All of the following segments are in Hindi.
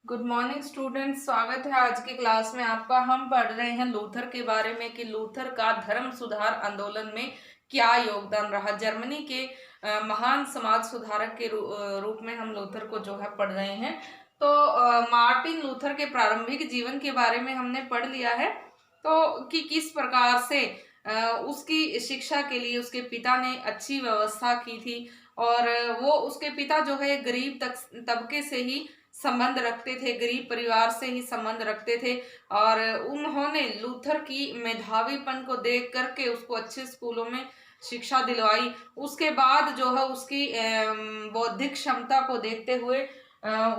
गुड मॉर्निंग स्टूडेंट्स, स्वागत है आज की क्लास में आपका। हम पढ़ रहे हैं लूथर के बारे में कि लूथर का धर्म सुधार आंदोलन में क्या योगदान रहा। जर्मनी के महान समाज सुधारक के रूप में हम लूथर को जो है पढ़ रहे हैं। तो मार्टिन लूथर के प्रारंभिक जीवन के बारे में हमने पढ़ लिया है, तो कि किस प्रकार से उसकी शिक्षा के लिए उसके पिता ने अच्छी व्यवस्था की थी और वो उसके पिता जो है गरीब तबके से ही संबंध रखते थे, गरीब परिवार से ही संबंध रखते थे और उन्होंने लूथर की मेधावीपन को देख करके उसको अच्छे स्कूलों में शिक्षा दिलवाई। उसके बाद जो है उसकी बौद्धिक क्षमता को देखते हुए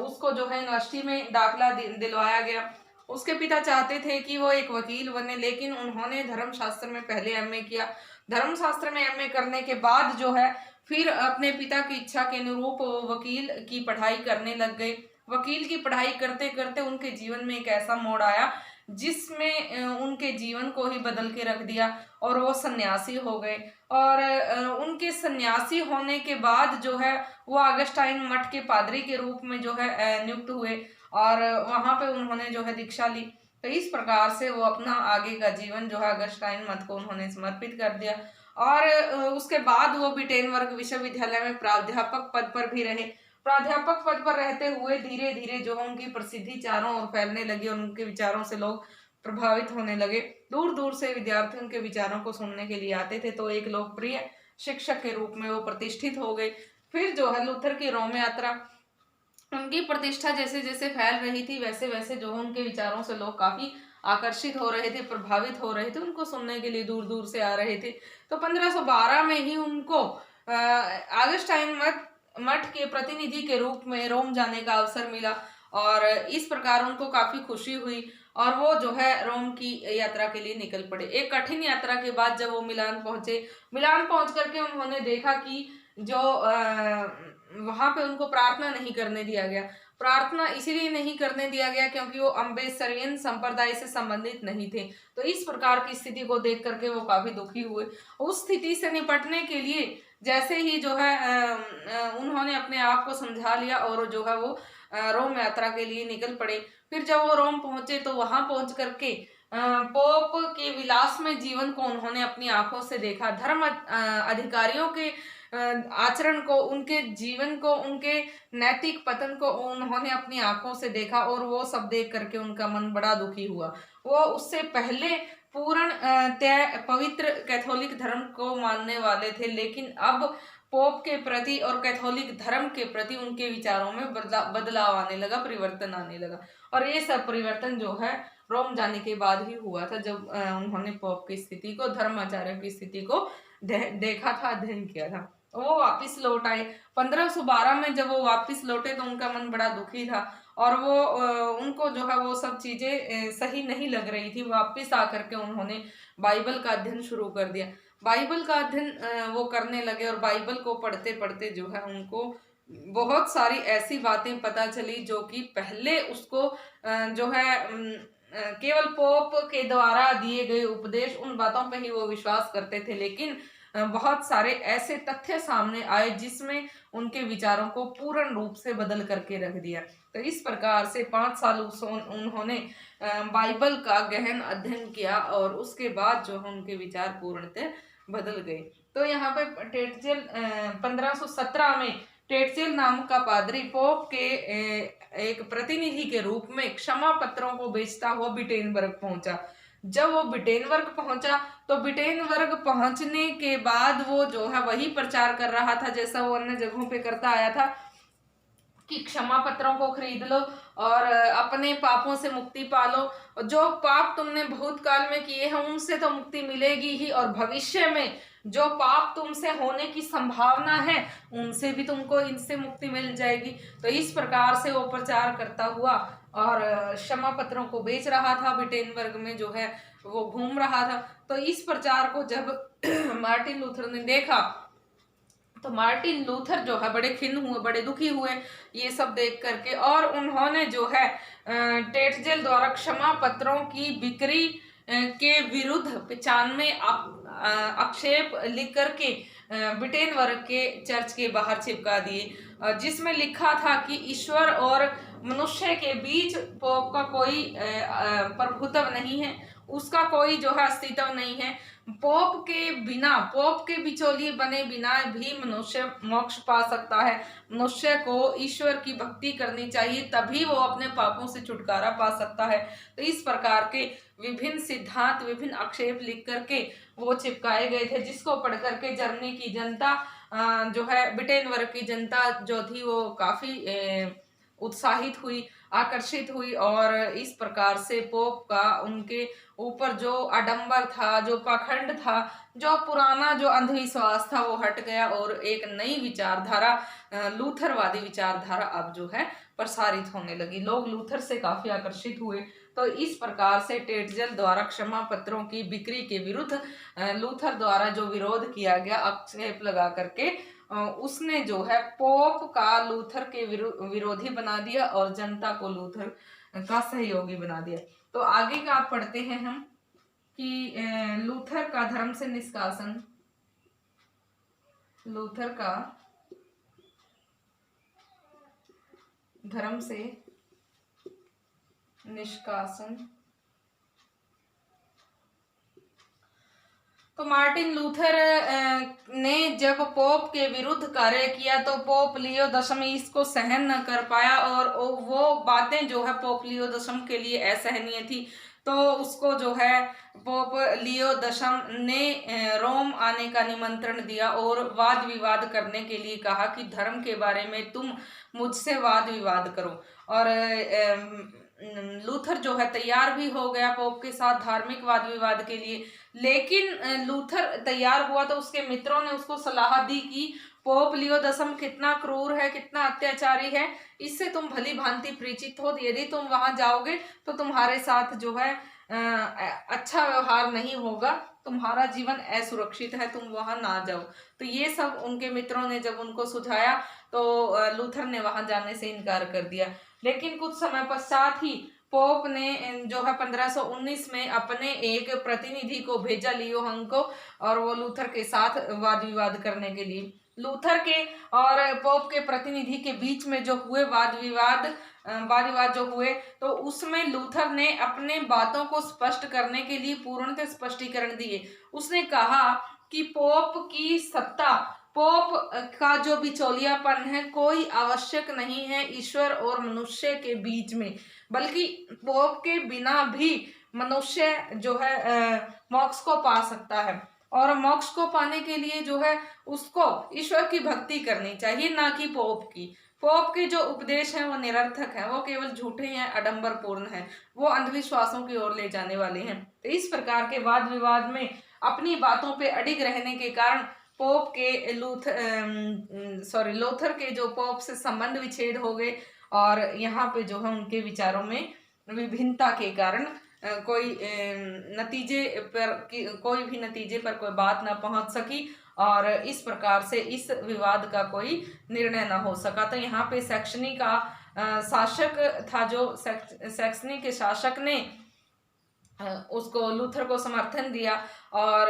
उसको जो है यूनिवर्सिटी में दाखिला दिलवाया गया। उसके पिता चाहते थे कि वो एक वकील बने, लेकिन उन्होंने धर्मशास्त्र में पहले एमए किया। धर्मशास्त्र में एमए करने के बाद जो है फिर अपने पिता की इच्छा के अनुरूप वकील की पढ़ाई करने लग गए। वकील की पढ़ाई करते करते उनके जीवन में एक ऐसा मोड़ आया जिसमें उनके जीवन को ही बदल के रख दिया और वो सन्यासी हो गए। और उनके सन्यासी होने के बाद जो है वो ऑगस्टाइन मठ के पादरी के रूप में जो है नियुक्त हुए और वहां पे उन्होंने जो है दीक्षा ली। तो इस प्रकार से वो अपना आगे का जीवन जो है ऑगस्टाइन मठ को उन्होंने समर्पित कर दिया और उसके बाद वो विटेनबर्ग विश्वविद्यालय में प्राध्यापक पद पर भी रहे। प्राध्यापक पद पर रहते हुए धीरे धीरे जो है उनकी प्रसिद्धि चारों ओर फैलने लगी और उनके विचारों से लोग प्रभावित होने लगे। दूर दूर से विद्यार्थी उनके विचारों को सुनने के लिए आते थे, तो एक लोकप्रिय शिक्षक के रूप में वो प्रतिष्ठित हो गए। फिर जो है लूथर की रोम यात्रा, उनकी प्रतिष्ठा जैसे जैसे फैल रही थी वैसे वैसे जो है उनके विचारों से लोग काफी आकर्षित हो रहे थे, प्रभावित हो रहे थे, उनको सुनने के लिए दूर दूर से आ रहे थे। तो 1512 में ही उनको ऑगस्टाइन मठ के प्रतिनिधि के रूप में रोम जाने का अवसर मिला और इस प्रकार उनको काफी खुशी हुई और वो जो है रोम की यात्रा के लिए निकल पड़े। एक कठिन यात्रा के बाद जब वो मिलान पहुंचे, मिलान पहुंच करके उन्होंने देखा कि जो वहां पे उनको प्रार्थना नहीं करने दिया गया। प्रार्थना इसीलिए नहीं करने दिया गया क्योंकि वो अम्बेसरियन संप्रदाय से संबंधित नहीं थे। तो इस प्रकार की स्थिति को देख करके वो काफी दुखी हुए। उस स्थिति से निपटने के लिए जैसे ही जो है उन्होंने अपने आप को समझा लिया और जो है वो रोम यात्रा के लिए निकल पड़े। फिर जब वो रोम पहुंचे तो वहां पहुंच करके पोप के विलासमय जीवन को उन्होंने अपनी आंखों से देखा। धर्म अधिकारियों के आचरण को, उनके जीवन को, उनके नैतिक पतन को उन्होंने अपनी आंखों से देखा और वो सब देख करके उनका मन बड़ा दुखी हुआ। वो उससे पहले पूर्ण पवित्र कैथोलिक धर्म को मानने वाले थे, लेकिन अब पोप के प्रति और कैथोलिक धर्म के प्रति उनके विचारों में बदलाव आने लगा, परिवर्तन आने लगा। और ये सब परिवर्तन जो है रोम जाने के बाद ही हुआ था, जब उन्होंने पोप की स्थिति को, धर्माचार्य की स्थिति को देखा था, अध्ययन किया था। वो वापिस लौट आए 1512 में। जब वो वापिस लौटे तो उनका मन बड़ा दुखी था और वो उनको जो है वो सब चीजें सही नहीं लग रही थी। वापिस आकर के उन्होंने बाइबल का अध्ययन शुरू कर दिया। बाइबल का अध्ययन वो करने लगे और बाइबल को पढ़ते पढ़ते जो है उनको बहुत सारी ऐसी बातें पता चली जो कि पहले उसको जो है केवल पोप के द्वारा दिए गए उपदेश, उन बातों पे ही वो विश्वास करते थे, लेकिन बहुत सारे ऐसे तथ्य सामने आए जिसमें उनके विचारों को पूर्ण रूप से बदल करके रख दिया। तो इस प्रकार से 5 साल उन्होंने बाइबल का गहन अध्ययन किया और उसके बाद जो है उनके विचार पूर्णतः बदल गए। तो यहाँ पे टेटजेल 1517 में टेटजेल नाम का पादरी पोप के एक प्रतिनिधि के रूप में क्षमा पत्रों को बेचता हुआ विटेनबर्ग पहुंचा। जब वो विटेनबर्ग पहुंचा तो विटेनबर्ग पहुंचने के बाद वो जो है वही प्रचार कर रहा था जैसा वो अन्य जगहों पे करता आया था कि क्षमा पत्रों को खरीद लो और अपने पापों से मुक्ति पालो। जो पाप तुमने भूतकाल में किए हैं उनसे तो मुक्ति मिलेगी ही, और भविष्य में जो पाप तुमसे होने की संभावना है उनसे भी तुमको इनसे मुक्ति मिल जाएगी। तो इस प्रकार से वो प्रचार करता हुआ और क्षमा पत्रों को बेच रहा था, विटेनबर्ग में जो है वो घूम रहा था। तो इस प्रचार को जब मार्टिन लूथर ने देखा तो मार्टिन लूथर जो है बड़े खिन्न हुए, बड़े दुखी हुए ये सब देख करके, और उन्होंने जो है टेटजेल द्वारा क्षमा पत्रों की बिक्री के विरुद्ध 95 आक्षेप लिख करके विटेनबर्ग के चर्च के बाहर चिपका दिए, जिसमें लिखा था कि ईश्वर और मनुष्य के बीच पोप का कोई प्रभुत्व नहीं है, उसका कोई जो है अस्तित्व नहीं है। पोप के बिना, पोप के बिचौलिए बने बिना भी मनुष्य मोक्ष पा सकता है। मनुष्य को ईश्वर की भक्ति करनी चाहिए, तभी वो अपने पापों से छुटकारा पा सकता है। तो इस प्रकार के विभिन्न सिद्धांत, विभिन्न आक्षेप लिख करके वो चिपकाए गए थे, जिसको पढ़ करके जर्मनी की जनता जो है, ब्रिटेन वर्ग की जनता जो थी वो काफी उत्साहित हुई, आकर्षित हुई, और इस प्रकार से पोप का उनके ऊपर जो आडंबर था, जो पाखंड था, जो पुराना जो अंधविश्वास था वो हट गया, और एक नई विचारधारा, लूथरवादी विचारधारा अब जो है प्रसारित होने लगी। लोग लूथर से काफी आकर्षित हुए। तो इस प्रकार से टेटजल द्वारा क्षमा पत्रों की बिक्री के विरुद्ध लूथर द्वारा जो विरोध किया गया, आक्षेप लगा करके, उसने जो है पोप का लूथर के विरोधी बना दिया और जनता को लूथर का सहयोगी बना दिया। तो आगे का आप पढ़ते हैं हम कि लूथर का धर्म से निष्कासन, लूथर का धर्म से निष्कासन। तो मार्टिन लूथर ने जब पोप के विरुद्ध कार्य किया तो पोप लियो दशम इसको सहन न कर पाया, और वो बातें जो है पोप लियो दशम के लिए असहनीय थी। तो उसको जो है पोप लियो दशम ने रोम आने का निमंत्रण दिया और वाद विवाद करने के लिए कहा कि धर्म के बारे में तुम मुझसे वाद विवाद करो। और लूथर जो है तैयार भी हो गया पोप के साथ धार्मिक वाद विवाद के लिए। लेकिन लूथर तैयार हुआ तो उसके मित्रों ने उसको सलाह दी कि पोप लियो दशम कितना क्रूर है, कितना अत्याचारी है, इससे तुम भली भांति परिचित हो। यदि तुम वहां जाओगे तो तुम्हारे साथ जो है अच्छा व्यवहार नहीं होगा, तुम्हारा जीवन असुरक्षित है, तुम वहां ना जाओ। तो ये सब उनके मित्रों ने जब उनको सुझाया तो लूथर ने वहां जाने से इनकार कर दिया। लेकिन कुछ समय पश्चात ही पोप ने जो है 1519 में अपने एक प्रतिनिधि को भेजा लियो हंग को, और वो लूथर के साथ वाद विवाद करने के लिए। लूथर के और पोप के प्रतिनिधि के बीच में जो हुए वाद विवाद जो हुए, तो उसमें लूथर ने अपने बातों को स्पष्ट करने के लिए पूर्णतः स्पष्टीकरण दिए। उसने कहा कि पोप की सत्ता, पोप का जो बिचौलियापन है, कोई आवश्यक नहीं है ईश्वर और मनुष्य के बीच में, बल्कि पोप के बिना भी मनुष्य जो है मोक्ष को पा सकता है। और मोक्ष को पाने के लिए जो है उसको ईश्वर की भक्ति करनी चाहिए, ना कि पोप की। पोप के जो उपदेश हैं वो निरर्थक हैं, वो केवल झूठे हैं, आडंबरपूर्ण हैं, वो अंधविश्वासों की ओर ले जाने वाले हैं। तो इस प्रकार के वाद विवाद में अपनी बातों पे अडिग रहने के कारण पोप के लूथर के जो पोप से संबंध विच्छेद हो गए, और यहाँ पे जो है उनके विचारों में विभिन्नता के कारण कोई भी नतीजे पर कोई बात ना पहुंच सकी, और इस प्रकार से इस विवाद का कोई निर्णय ना हो सका। तो यहाँ पे सैक्सनी का शासक था, जो सैक्सनी के शासक ने उसको लूथर को समर्थन दिया, और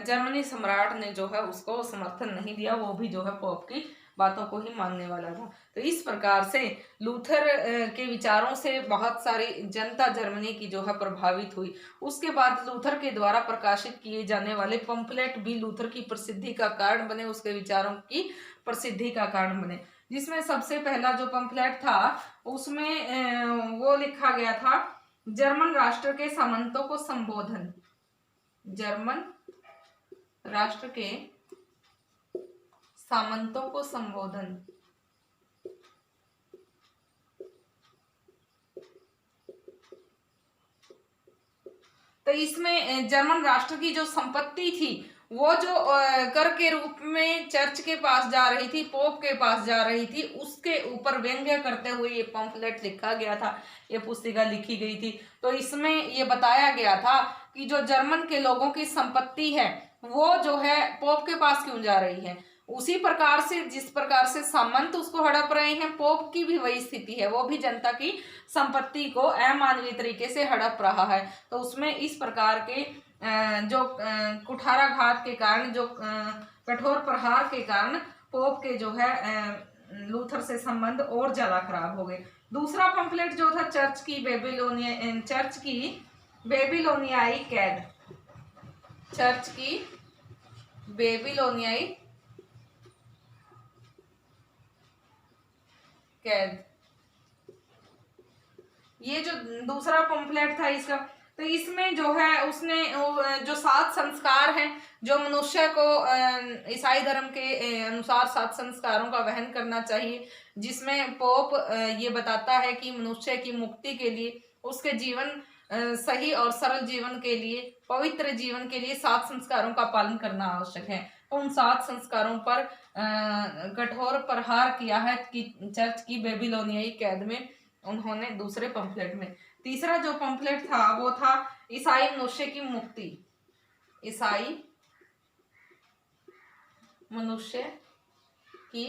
जर्मनी सम्राट ने जो है उसको समर्थन नहीं दिया, वो भी जो है पोप की बातों को ही मानने वाला था। तो इस प्रकार से लूथर के विचारों से बहुत सारी जनता जर्मनी की जो है प्रभावित हुई। उसके बाद लूथर के द्वारा प्रकाशित किए जाने वाले पंपलेट भी लूथर की प्रसिद्धि का कारण बने, उसके विचारों की प्रसिद्धि का कारण बने। जिसमें सबसे पहला जो पंपलेट था उसमें वो लिखा गया था, जर्मन राष्ट्र के सामंतों को संबोधन, जर्मन राष्ट्र के सामंतों को संबोधन। तो इसमें जर्मन राष्ट्र की जो संपत्ति थी वो जो कर के रूप में चर्च के पास जा रही थी, पोप के पास जा रही थी, उसके ऊपर व्यंग्य करते हुए ये पंफलेट लिखा गया था, ये पुस्तिका लिखी गई थी। तो इसमें ये बताया गया था कि जो जर्मन के लोगों की संपत्ति है वो जो है पोप के पास क्यों जा रही है। उसी प्रकार से जिस प्रकार से सामंत उसको हड़प रहे हैं, पोप की भी वही स्थिति है, वो भी जनता की संपत्ति को अमानवीय तरीके से हड़प रहा है। तो उसमें इस प्रकार के जो कुठाराघात के कारण, जो कठोर प्रहार के कारण पोप के जो है लूथर से संबंध और ज्यादा खराब हो गए। दूसरा पंपलेट जो था चर्च की बेबीलोनियाई कैद, चर्च की बेबीलोनियाई कैद, ये जो दूसरा पंपलेट था इसका, तो इसमें जो है उसने जो 7 संस्कार हैं, जो मनुष्य को ईसाई धर्म के अनुसार 7 संस्कारों का वहन करना चाहिए, जिसमें पोप ये बताता है कि मनुष्य की मुक्ति के लिए, उसके जीवन सही और सरल जीवन के लिए, पवित्र जीवन के लिए 7 संस्कारों का पालन करना आवश्यक है। तो उन 7 संस्कारों पर कठोर प्रहार किया है कि चर्च की बेबीलोनियाई कैद में उन्होंने दूसरे पंपलेट में। तीसरा जो पंपलेट था वो था ईसाई मनुष्य की मुक्ति, ईसाई मनुष्य की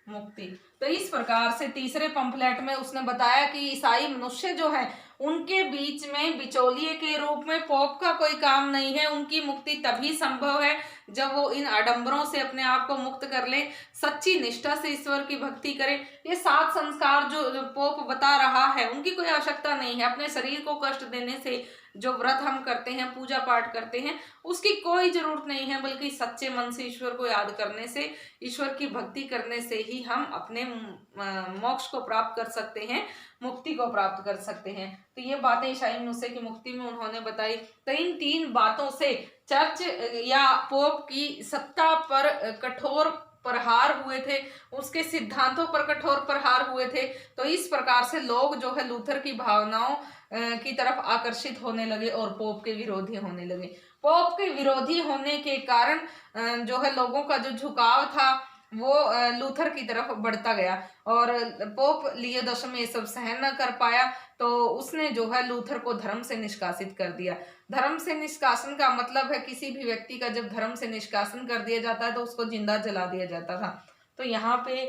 मुक्ति। तो इस प्रकार से तीसरे पंपलेट में उसने बताया कि ईसाई मनुष्य जो है उनके बीच में बिचौलिए के रूप में पोप का कोई काम नहीं है। उनकी मुक्ति तभी संभव है जब वो इन आडंबरों से अपने आप को मुक्त कर ले, सच्ची निष्ठा से ईश्वर की भक्ति करे। ये 7 संस्कार जो पोप बता रहा है उनकी कोई आवश्यकता नहीं है। अपने शरीर को कष्ट देने से जो व्रत हम करते हैं, पूजा पाठ करते हैं, उसकी कोई जरूरत नहीं है, बल्कि सच्चे मन से ईश्वर को याद करने से, ईश्वर की भक्ति करने से ही हम अपने मोक्ष को प्राप्त कर सकते हैं, मुक्ति को प्राप्त कर सकते हैं। तो ये बातें ईसाई मनुष्य की मुक्ति में उन्होंने बताई। तो इन 3 बातों से चर्च या पोप की सत्ता पर कठोर प्रहार हुए थे, उसके सिद्धांतों पर कठोर प्रहार हुए थे। तो इस प्रकार से लोग जो है लूथर की भावनाओं की तरफ आकर्षित होने लगे और पोप के विरोधी होने लगे। पोप के विरोधी होने के कारण जो है लोगों का जो झुकाव था वो लूथर की तरफ बढ़ता गया और पोप लियो 10 ये सब सहन न कर पाया, तो उसने जो है लूथर को धर्म से निष्कासित कर दिया। धर्म से निष्कासन का मतलब है किसी भी व्यक्ति का जब धर्म से निष्कासन कर दिया जाता है तो उसको जिंदा जला दिया जाता था। तो यहाँ पे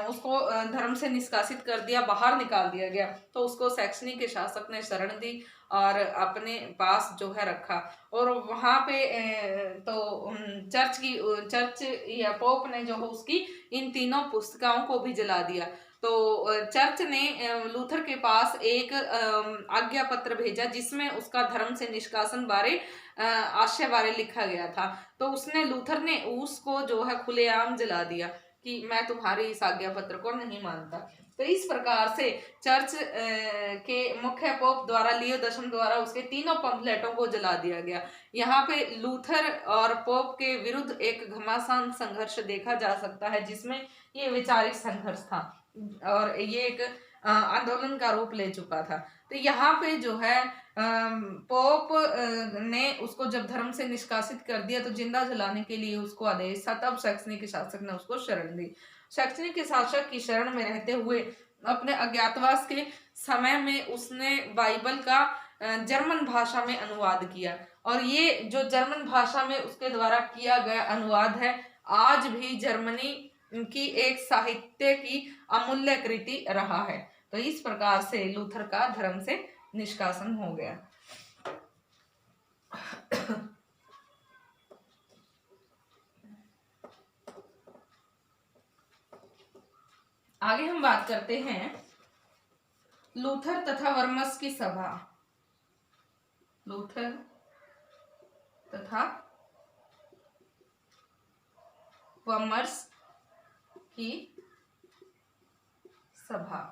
उसको धर्म से निष्कासित कर दिया, बाहर निकाल दिया गया। तो उसको सैक्सनी के शासक ने शरण दी और अपने पास जो है रखा। और वहाँ पे तो चर्च या पोप ने जो है उसकी इन तीनों पुस्तिकाओं को भी जला दिया। तो चर्च ने लूथर के पास एक आज्ञा पत्र भेजा जिसमें उसका धर्म से निष्कासन बारे आशय बारे लिखा गया था। तो लूथर ने उसको जो है खुलेआम जला दिया कि मैं तुम्हारे इस आज्ञा पत्र को नहीं मानता। तो इस प्रकार से चर्च के मुख्य पोप द्वारा लियो 10 द्वारा उसके तीनों पंपलेटों को जला दिया गया। यहाँ पे लूथर और पोप के विरुद्ध एक घमासान संघर्ष देखा जा सकता है, जिसमें ये वैचारिक संघर्ष था और ये एक आंदोलन का रूप ले चुका था। तो यहाँ पे जो है पोप ने उसको जब धर्म से निष्कासित कर दिया तो जिंदा जलाने के लिए उसको आदेश था। तब सैक्सनी के शासक ने उसको शरण दी। सैक्सनी के शासक की शरण में रहते हुए अपने अज्ञातवास के समय में उसने बाइबल का जर्मन भाषा में अनुवाद किया और ये जो जर्मन भाषा में उसके द्वारा किया गया अनुवाद है आज भी जर्मनी की एक साहित्य की अमूल्य कृति रहा है। तो इस प्रकार से लूथर का धर्म से निष्कासन हो गया। आगे हम बात करते हैं लूथर तथा वर्मस की सभा। लूथर तथा वर्मस की सभा।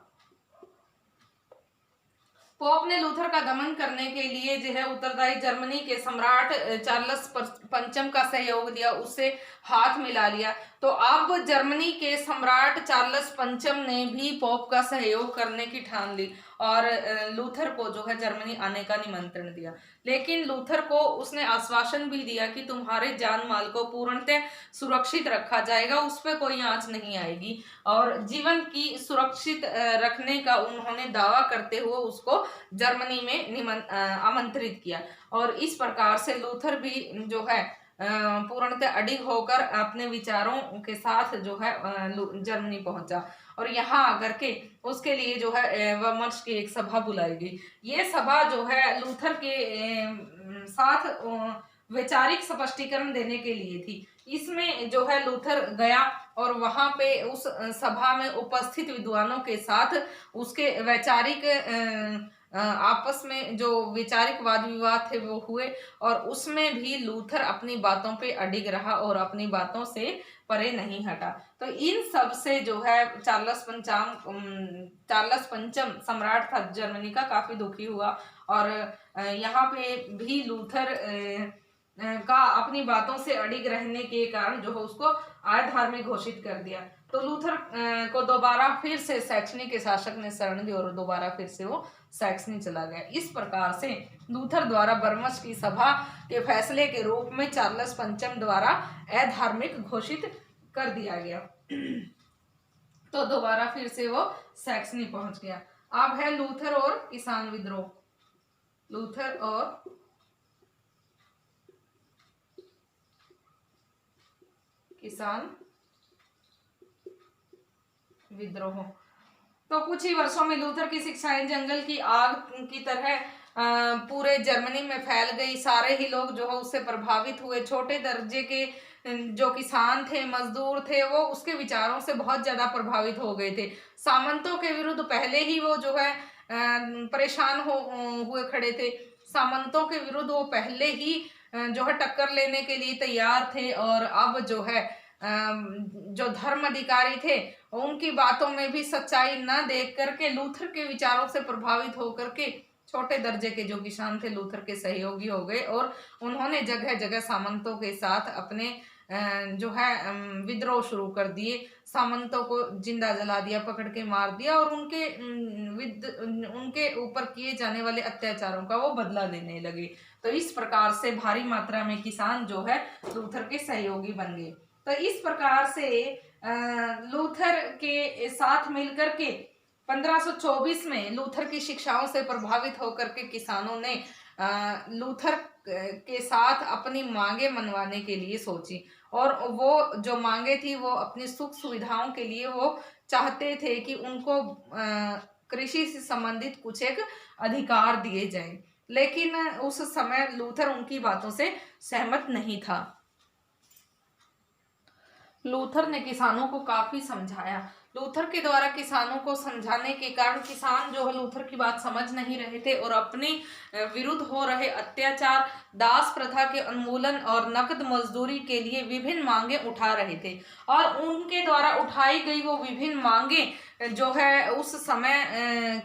पोप ने लूथर का दमन करने के लिए जो है उत्तरदायी जर्मनी के सम्राट चार्ल्स पंचम का सहयोग दिया, उससे हाथ मिला लिया। तो अब जर्मनी के सम्राट चार्ल्स पंचम ने भी पोप का सहयोग करने की ठान ली और लूथर को जो है जर्मनी आने का निमंत्रण दिया। लेकिन लूथर को उसने आश्वासन भी दिया कि तुम्हारे जान माल को पूर्णतः सुरक्षित रखा जाएगा, उस पर कोई आंच नहीं आएगी। और जीवन की सुरक्षित रखने का उन्होंने दावा करते हुए उसको जर्मनी में आमंत्रित किया। और इस प्रकार से लूथर भी जो है पूर्णतः अडिग होकर अपने विचारों के साथ जो है जर्मनी पहुंचा और यहाँ आकर के उसके लिए जो है वर्मस की एक सभा बुलाई गई। ये सभा जो है लूथर के साथ वैचारिक स्पष्टीकरण देने के लिए थी इसमें जो है लूथर गया और वहां पे उस सभा में उपस्थित विद्वानों के साथ उसके वैचारिक आपस में जो वैचारिक वाद विवाद थे वो हुए, और उसमें भी लूथर अपनी बातों पे अडिग रहा और अपनी बातों से परे नहीं हटा। तो इन सब से जो है चार्लस पंचम सम्राट था जर्मनी का, काफी दुखी हुआ और यहाँ पे भी लूथर का अपनी बातों से अडिग रहने के कारण जो है उसको अधार्मिक घोषित कर दिया। तो लूथर को दोबारा फिर से सैक्सनी के शासक ने शरण दी और दोबारा फिर से वो सैक्सनी चला गया। इस प्रकार से लूथर द्वारा बर्मस की सभा के फैसले के रूप में चार्लस पंचम द्वारा अधार्मिक घोषित कर दिया गया। तो दोबारा फिर से वो सैक्सनी पहुंच गया। अब है लूथर और किसान विद्रोह। लूथर और किसान विद्रोह। तो कुछ ही वर्षों में लूथर की शिक्षाएं जंगल की आग की तरह पूरे जर्मनी में फैल गई। सारे ही लोग जो है उससे प्रभावित हुए। छोटे दर्जे के जो किसान थे, मजदूर थे, वो उसके विचारों से बहुत ज्यादा प्रभावित हो गए थे। सामंतों के विरुद्ध पहले ही वो जो है परेशान हुए खड़े थे। सामंतों के विरुद्ध वो पहले ही जो है टक्कर लेने के लिए तैयार थे, और अब जो है जो धर्म अधिकारी थे उनकी बातों में भी सच्चाई न देख करके लूथर के विचारों से प्रभावित होकर के छोटे दर्जे के जो किसान थे लूथर के सहयोगी हो गए, और उन्होंने जगह जगह सामंतों के साथ अपने जो है विद्रोह शुरू कर दिए। सामंतों को जिंदा जला दिया, पकड़ के मार दिया, और उनके ऊपर किए जाने वाले अत्याचारों का वो बदला लेने लगे। तो इस प्रकार से भारी मात्रा में किसान जो है लूथर के सहयोगी बन गए। तो इस प्रकार से लूथर के साथ मिलकर के 1524 में लूथर की शिक्षाओं से प्रभावित होकर के किसानों ने लूथर के साथ अपनी मांगे मनवाने के लिए सोची, और वो जो मांगे थी वो अपनी सुख सुविधाओं के लिए वो चाहते थे कि उनको कृषि से संबंधित कुछ एक अधिकार दिए जाएं। लेकिन उस समय लूथर उनकी बातों से सहमत नहीं था। लूथर ने किसानों को काफी समझाया। लूथर के द्वारा किसानों को समझाने के कारण किसान जो है लूथर की बात समझ नहीं रहे थे और अपने विरुद्ध हो रहे अत्याचार, दास प्रथा के उन्मूलन और नकद मजदूरी के लिए विभिन्न मांगे उठा रहे थे। और उनके द्वारा उठाई गई वो विभिन्न मांगे जो है उस समय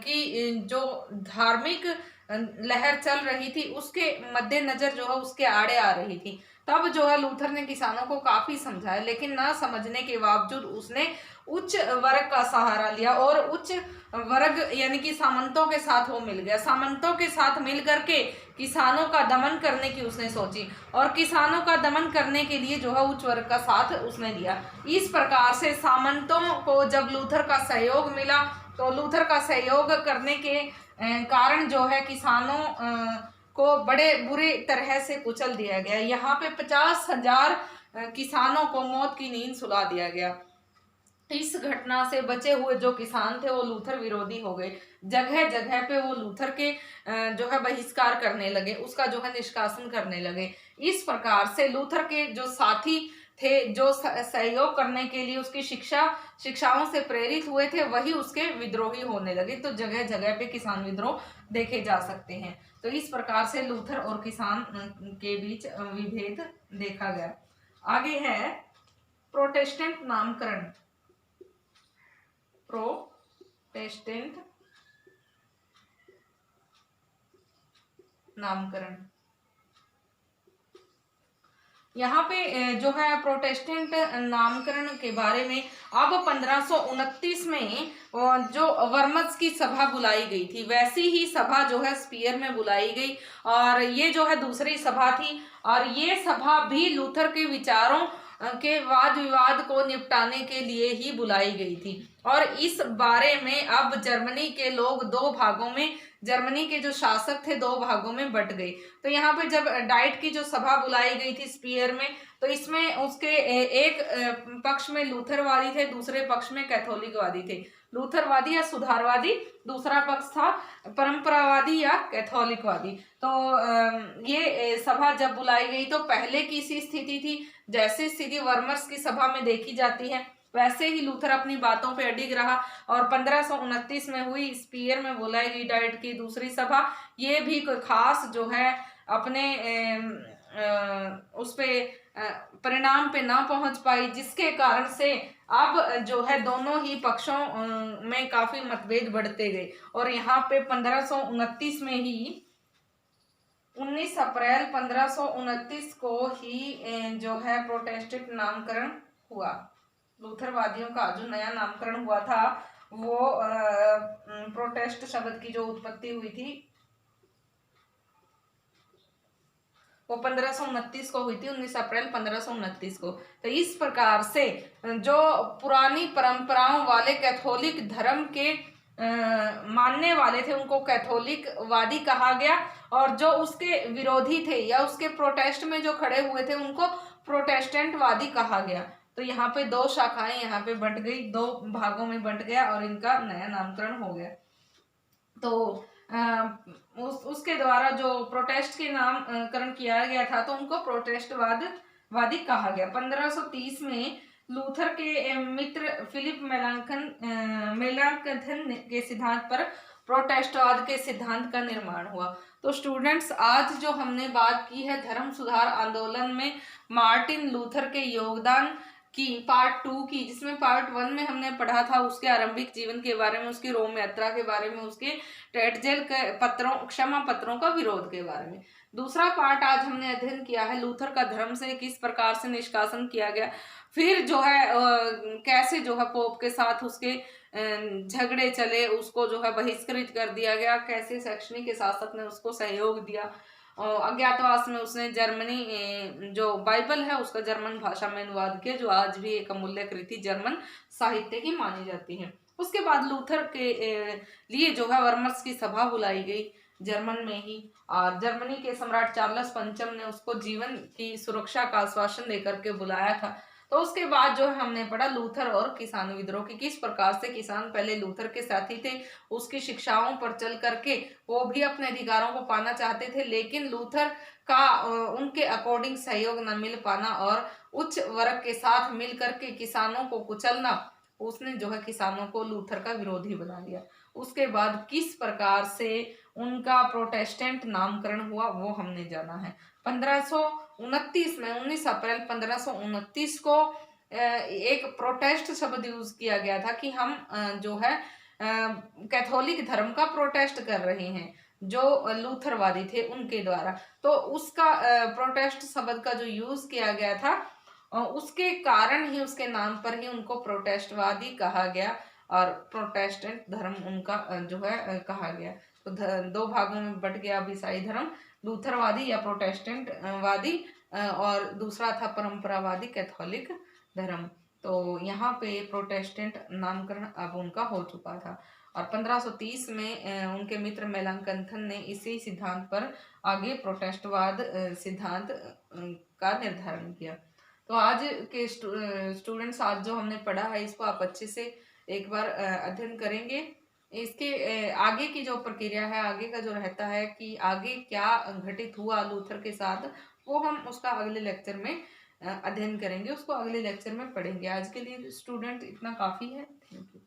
की जो धार्मिक लहर चल रही थी उसके मद्देनजर जो है उसके आड़े आ रही थी। तब जो है लूथर ने किसानों को काफी समझाया, लेकिन ना समझने के बावजूद उसने उच्च वर्ग का सहारा लिया और उच्च वर्ग यानी कि सामंतों के साथ वो मिल गया। सामंतों के साथ मिल करके किसानों का दमन करने की उसने सोची, और किसानों का दमन करने के लिए जो है उच्च वर्ग का साथ उसने लिया। इस प्रकार से सामंतों को जब लूथर का सहयोग मिला तो लूथर का सहयोग करने के कारण जो है किसानों को बड़े बुरी तरह से कुचल दिया गया। यहाँ पे 50,000 किसानों को मौत की नींद सुला दिया गया। इस घटना से बचे हुए जो किसान थे वो लूथर विरोधी हो गए। जगह जगह पे वो लूथर के जो है बहिष्कार करने लगे, उसका जो है निष्कासन करने लगे। इस प्रकार से लूथर के जो साथी थे जो सहयोग करने के लिए उसकी शिक्षाओं से प्रेरित हुए थे वही उसके विद्रोही होने लगे। तो जगह जगह पे किसान विद्रोह देखे जा सकते हैं। तो इस प्रकार से लूथर और किसान के बीच विभेद देखा गया। आगे है प्रोटेस्टेंट नामकरण। प्रोटेस्टेंट नामकरण। यहाँ पे जो है प्रोटेस्टेंट नामकरण के बारे में अब 1529 में जो वर्मस की सभा बुलाई गई थी वैसी ही सभा जो है स्पीयर में बुलाई गई, और ये जो है दूसरी सभा थी। और ये सभा भी लूथर के विचारों के वाद विवाद को निपटाने के लिए ही बुलाई गई थी। और इस बारे में अब जर्मनी के लोग दो भागों में, जर्मनी के जो शासक थे दो भागों में बट गए। तो यहाँ पे जब डाइट की जो सभा बुलाई गई थी स्पीयर में, तो इसमें उसके एक पक्ष में लूथरवादी थे, दूसरे पक्ष में कैथोलिकवादी थे। लूथरवादी या सुधारवादी, दूसरा पक्ष था परंपरावादी या कैथोलिकवादी। तो ये सभा जब बुलाई गई तो पहले की सी स्थिति थी, जैसे स्थिति वर्मर्स की सभा में देखी जाती है वैसे ही लूथर अपनी बातों पे अडिग रहा। और 1529 में हुई स्पीयर में बुलाई गई डाइट की दूसरी सभा, ये भी कोई खास जो है अपने उस पे परिणाम पे ना पहुंच पाई, जिसके कारण से अब जो है दोनों ही पक्षों में काफी मतभेद बढ़ते गए। और यहाँ पे 1529 में ही 19 अप्रैल 1529 को ही जो है प्रोटेस्टेंट नामकरण हुआ। लूथरवादियों का जो नया नामकरण हुआ था वो प्रोटेस्ट शब्द की जो उत्पत्ति हुई थी वो 1529 को हुई थी, 19 अप्रैल 1529 को। तो इस प्रकार से जो पुरानी परंपराओं वाले कैथोलिक धर्म के मानने वाले थे उनको कैथोलिकवादी कहा गया, और जो उसके विरोधी थे या उसके प्रोटेस्ट में जो खड़े हुए थे उनको प्रोटेस्टेंटवादी कहा गया। तो यहाँ पे दो शाखाएं यहाँ पे बंट गई, दो भागों में बंट गया और इनका नया नामकरण हो गया। तो उसके द्वारा जो प्रोटेस्ट के नामकरण किया गया था तो उनको प्रोटेस्टवादी कहा गया। 1530 में लूथर के मित्र फिलिप मेलांकथन के सिद्धांत पर प्रोटेस्टवाद के सिद्धांत का निर्माण हुआ। तो स्टूडेंट्स, आज जो हमने बात की है धर्म सुधार आंदोलन में मार्टिन लूथर के योगदान की पार्ट 2 की, जिसमें पार्ट 1 में हमने पढ़ा था उसके आरंभिक जीवन के बारे में, उसकी रोम यात्रा के बारे में, उसके टेटजेल के पत्रों, क्षमा पत्रों का विरोध के बारे में। दूसरा पार्ट आज हमने अध्ययन किया है लूथर का धर्म से किस प्रकार से निष्कासन किया गया, फिर जो है कैसे जो है पोप के साथ उसके झगड़े चले, उसको जो है बहिष्कृत कर दिया गया, कैसे शैक्षणिक शासक ने उसको सहयोग दिया, अज्ञातवास में उसने जर्मनी जो बाइबल है उसका जर्मन भाषा में अनुवाद किया, जो आज भी एक अमूल्य कृति जर्मन साहित्य की मानी जाती है। उसके बाद लूथर के लिए जो है वर्मर्स की सभा बुलाई गई जर्मन में ही, और जर्मनी के सम्राट चार्ल्स पंचम ने उसको जीवन की सुरक्षा का आश्वासन देकर के बुलाया था। तो उसके बाद जो है हमने पढ़ा लूथर और किसान विद्रोह की, किस प्रकार से किसान पहले लूथर के साथी थे, उसकी शिक्षाओं पर चल करके वो भी अपने अधिकारों को पाना चाहते थे, लेकिन लूथर का उनके अकॉर्डिंग सहयोग न मिल पाना और उच्च वर्ग के साथ मिल करके किसानों को कुचलना, उसने जो है किसानों को लूथर का विरोधी बना दिया। उसके बाद किस प्रकार से उनका प्रोटेस्टेंट नामकरण हुआ वो हमने जाना है। 1529 में 19 अप्रैल 1529 को एक प्रोटेस्ट शब्द यूज किया गया था कि हम जो है कैथोलिक धर्म का प्रोटेस्ट कर रहे हैं, जो लूथरवादी थे उनके द्वारा। तो उसका प्रोटेस्ट शब्द का जो यूज किया गया था उसके कारण ही, उसके नाम पर ही उनको प्रोटेस्टवादी कहा गया और प्रोटेस्टेंट धर्म उनका जो है कहा गया। तो दो भागों में बट गया अब ईसाई धर्म, लूथरवादी या प्रोटेस्टेंट वादी और दूसरा था परंपरावादी कैथोलिक धर्म। तो यहाँ पे प्रोटेस्टेंट नामकरण अब उनका हो चुका था और 1530 में उनके मित्र मेलांकथन ने इसी सिद्धांत पर आगे प्रोटेस्टवाद सिद्धांत का निर्धारण किया। तो आज के स्टूडेंट्स, आज जो हमने पढ़ा है इसको आप अच्छे से एक बार अध्ययन करेंगे। इसके आगे की जो प्रक्रिया है, आगे का जो रहता है कि आगे क्या घटित हुआ लूथर के साथ, वो हम उसका अगले लेक्चर में अध्ययन करेंगे, उसको अगले लेक्चर में पढ़ेंगे। आज के लिए स्टूडेंट इतना काफ़ी है। Thank you.